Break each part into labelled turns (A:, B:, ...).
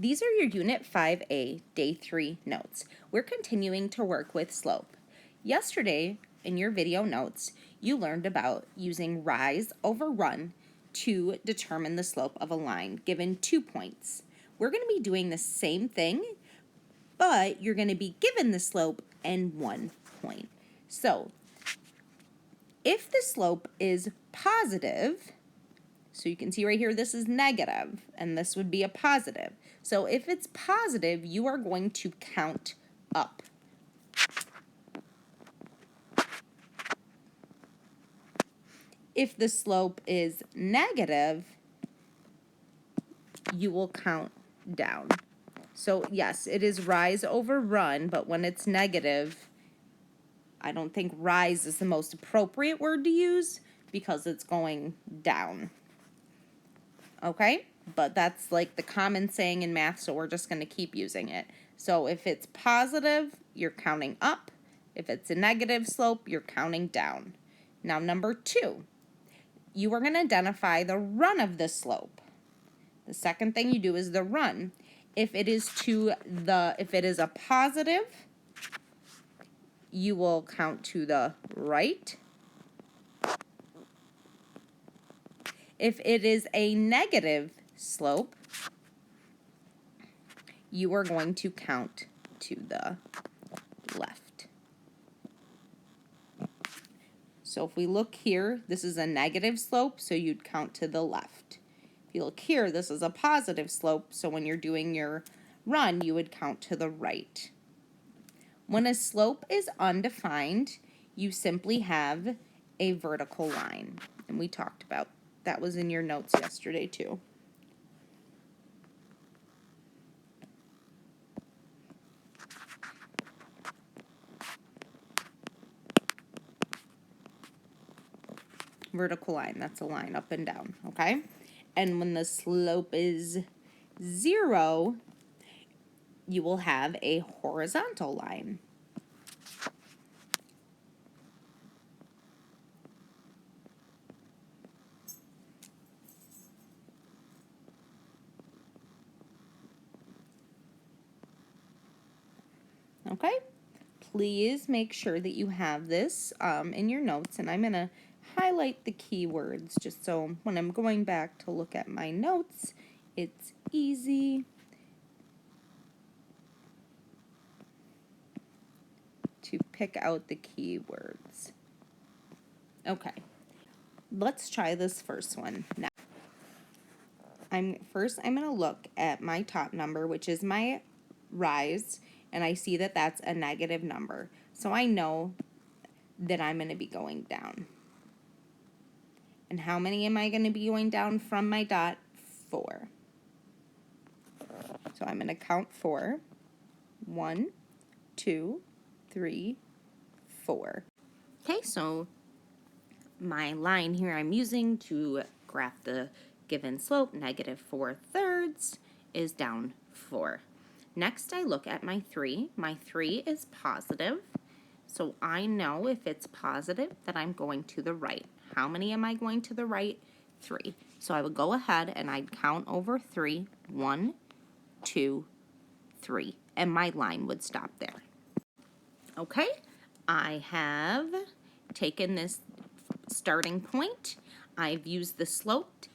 A: These are your Unit 5A, Day 3 notes. We're continuing to work with slope. Yesterday, in your video notes, you learned about using rise over run to determine the slope of a line, given 2 points. We're going to be doing the same thing, but you're going to be given the slope and 1 point. So, if the slope is positive, so you can see right here, this is negative, and this would be a positive. So if it's positive, you are going to count up. If the slope is negative, you will count down. So yes, it is rise over run, but when it's negative, I don't think rise is the most appropriate word to use because it's going down. Okay? But that's like the common saying in math, so we're just going to keep using it. So if it's positive, you're counting up. If it's a negative slope, you're counting down. Now, number 2, you are going to identify the run of the slope. The second thing you do is the run. If it is a positive, you will count to the right. If it is a negative slope, you are going to count to the left. So if we look here, this is a negative slope, so you'd count to the left. If you look here, this is a positive slope, so when you're doing your run, you would count to the right. When a slope is undefined, you simply have a vertical line, and we talked about that was in your notes yesterday too. Vertical line, that's a line up and down, okay? And when the slope is 0, you will have a horizontal line. Okay? Please make sure that you have this in your notes, and I'm going to highlight the keywords just so when I'm going back to look at my notes, it's easy to pick out the keywords. Okay, let's try this first one now. I'm going to look at my top number, which is my rise, and I see that that's a negative number. So I know that I'm going to be going down. And how many am I going to be going down from my dot? 4. So I'm going to count 4. 1, 2, 3, 4. Okay, so my line here I'm using to graph the given slope, -4/3, is down 4. Next, I look at my 3. My 3 is positive, so I know if it's positive that I'm going to the right. How many am I going to the right? 3. So I would go ahead and I'd count over 3. 1, 2, 3. And my line would stop there. Okay, I have taken this starting point. I've used the slope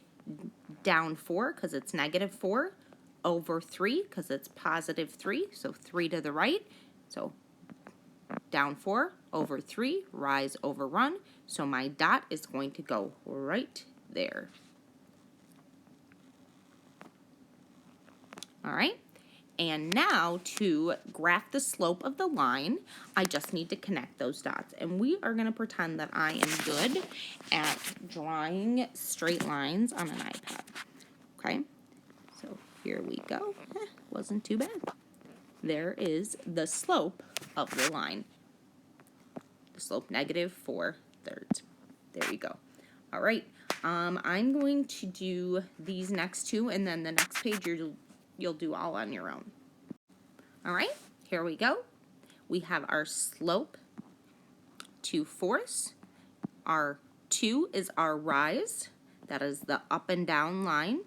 A: down 4 because it's -4, over 3 because it's +3, so 3 to the right. So down 4, over 3, rise over run. So my dot is going to go right there. All right. And now to graph the slope of the line, I just need to connect those dots. And we are going to pretend that I am good at drawing straight lines on an iPad. Okay. So here we go. Wasn't too bad. There is the slope of the line. The slope -4/3. There you go. All right. I'm going to do these next two, and then the next page you'll do all on your own. All right. Here we go. We have our slope 2/4. Our 2 is our rise. That is the up and down line.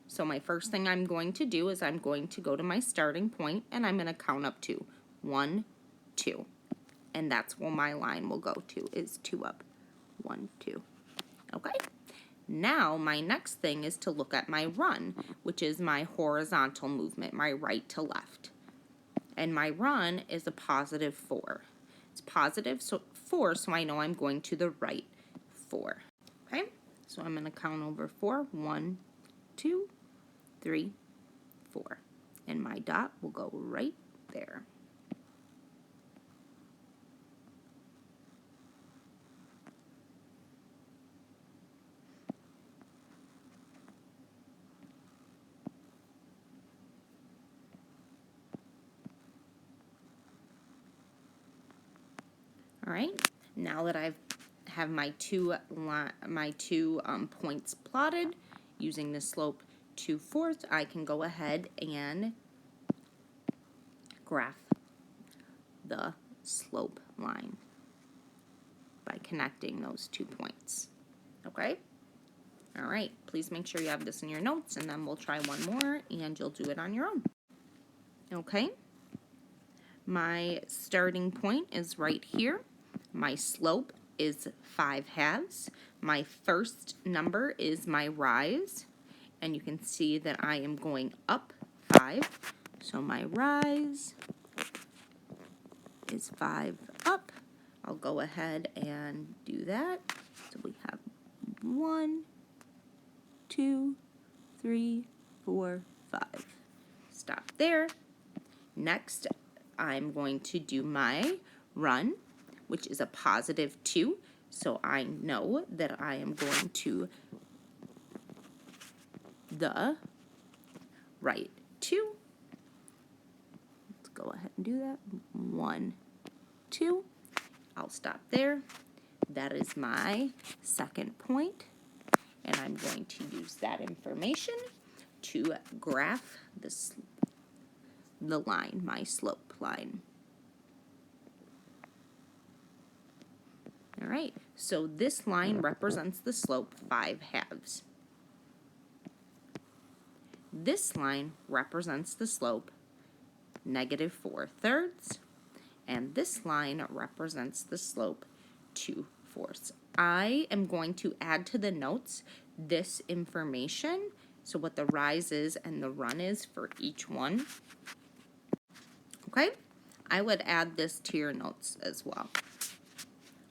A: So my first thing I'm going to do is I'm going to go to my starting point and I'm going to count up to 1, 2. And that's where my line will go to, is 2 up. 1, 2. Okay? Now my next thing is to look at my run, which is my horizontal movement, my right to left. And my run is a positive 4. It's positive 4, so I know I'm going to the right 4. Okay? So I'm going to count over 4. 1, 2, 3, 4. And my dot will go right there. All right, now that I have my two points plotted using the slope 2/4, I can go ahead and graph the slope line by connecting those 2 points. Okay? All right, please make sure you have this in your notes, and then we'll try one more, and you'll do it on your own. Okay? My starting point is right here. My slope is 5/2. My first number is my rise, and you can see that I am going up 5. So my rise is 5 up. I'll go ahead and do that. So we have 1, 2, 3, 4, 5. Stop there. Next, I'm going to do my run, which is a positive 2. So I know that I am going to the right 2. Let's go ahead and do that. 1, 2. I'll stop there. That is my second point, and I'm going to use that information to graph the line, my slope line. All right, so this line represents the slope 5/2. This line represents the slope -4/3, and this line represents the slope 2/4. I am going to add to the notes this information, so what the rise is and the run is for each one. Okay, I would add this to your notes as well.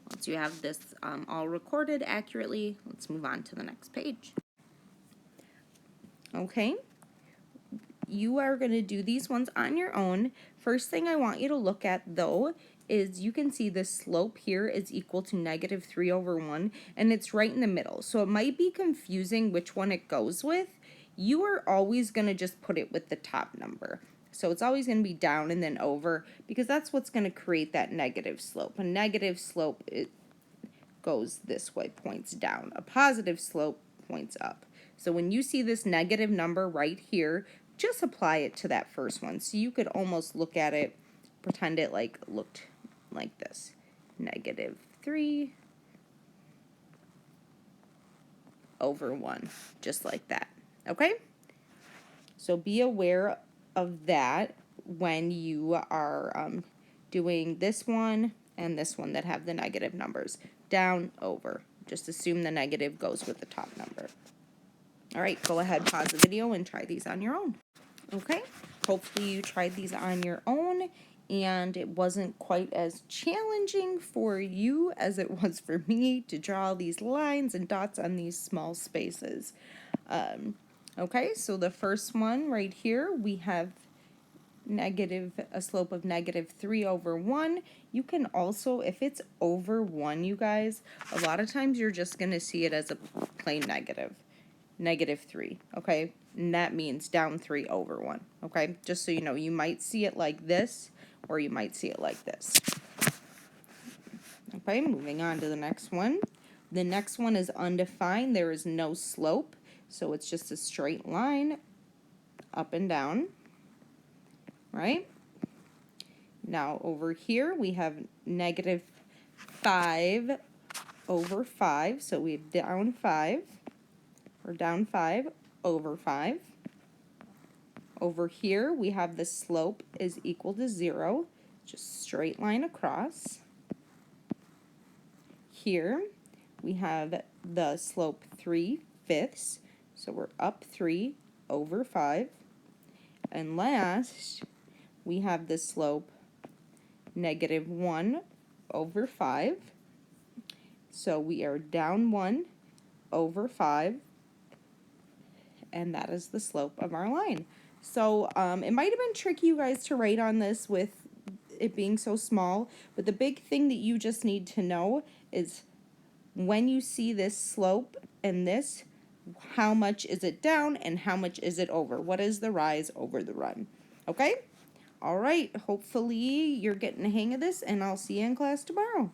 A: Once you have this all recorded accurately, let's move on to the next page. Okay, you are going to do these ones on your own. First thing I want you to look at, though, is you can see the slope here is equal to -3/1, and it's right in the middle. So it might be confusing which one it goes with. You are always going to just put it with the top number. So it's always going to be down and then over, because that's what's going to create that negative slope. A negative slope, it goes this way, points down. A positive slope points up. So when you see this negative number right here, just apply it to that first one. So you could almost look at it, pretend it looked like this. -3/1, just like that. Okay? So be aware of that when you are doing this one and this one that have the negative numbers. Down, over. Just assume the negative goes with the top number. All right, go ahead, pause the video, and try these on your own. Okay, hopefully you tried these on your own, and it wasn't quite as challenging for you as it was for me to draw these lines and dots on these small spaces. Okay, so the first one right here, we have a slope of -3/1. You can also, if it's over 1, you guys, a lot of times you're just going to see it as a plain -3, okay? And that means down 3/1, okay? Just so you know, you might see it like this, or you might see it like this. Okay, moving on to the next one. The next one is undefined. There is no slope, so it's just a straight line up and down, right? Now over here we have -5/5, so we have down 5, or down 5 over 5. Over here, we have the slope is equal to 0, just straight line across. Here, we have the slope 3/5, so we're up 3 over 5. And last, we have the slope -1 over 5. So we are down 1 over 5, and that is the slope of our line. So it might have been tricky, you guys, to write on this with it being so small, but the big thing that you just need to know is when you see this slope and this, how much is it down and how much is it over? What is the rise over the run? Okay? All right, hopefully you're getting the hang of this, and I'll see you in class tomorrow.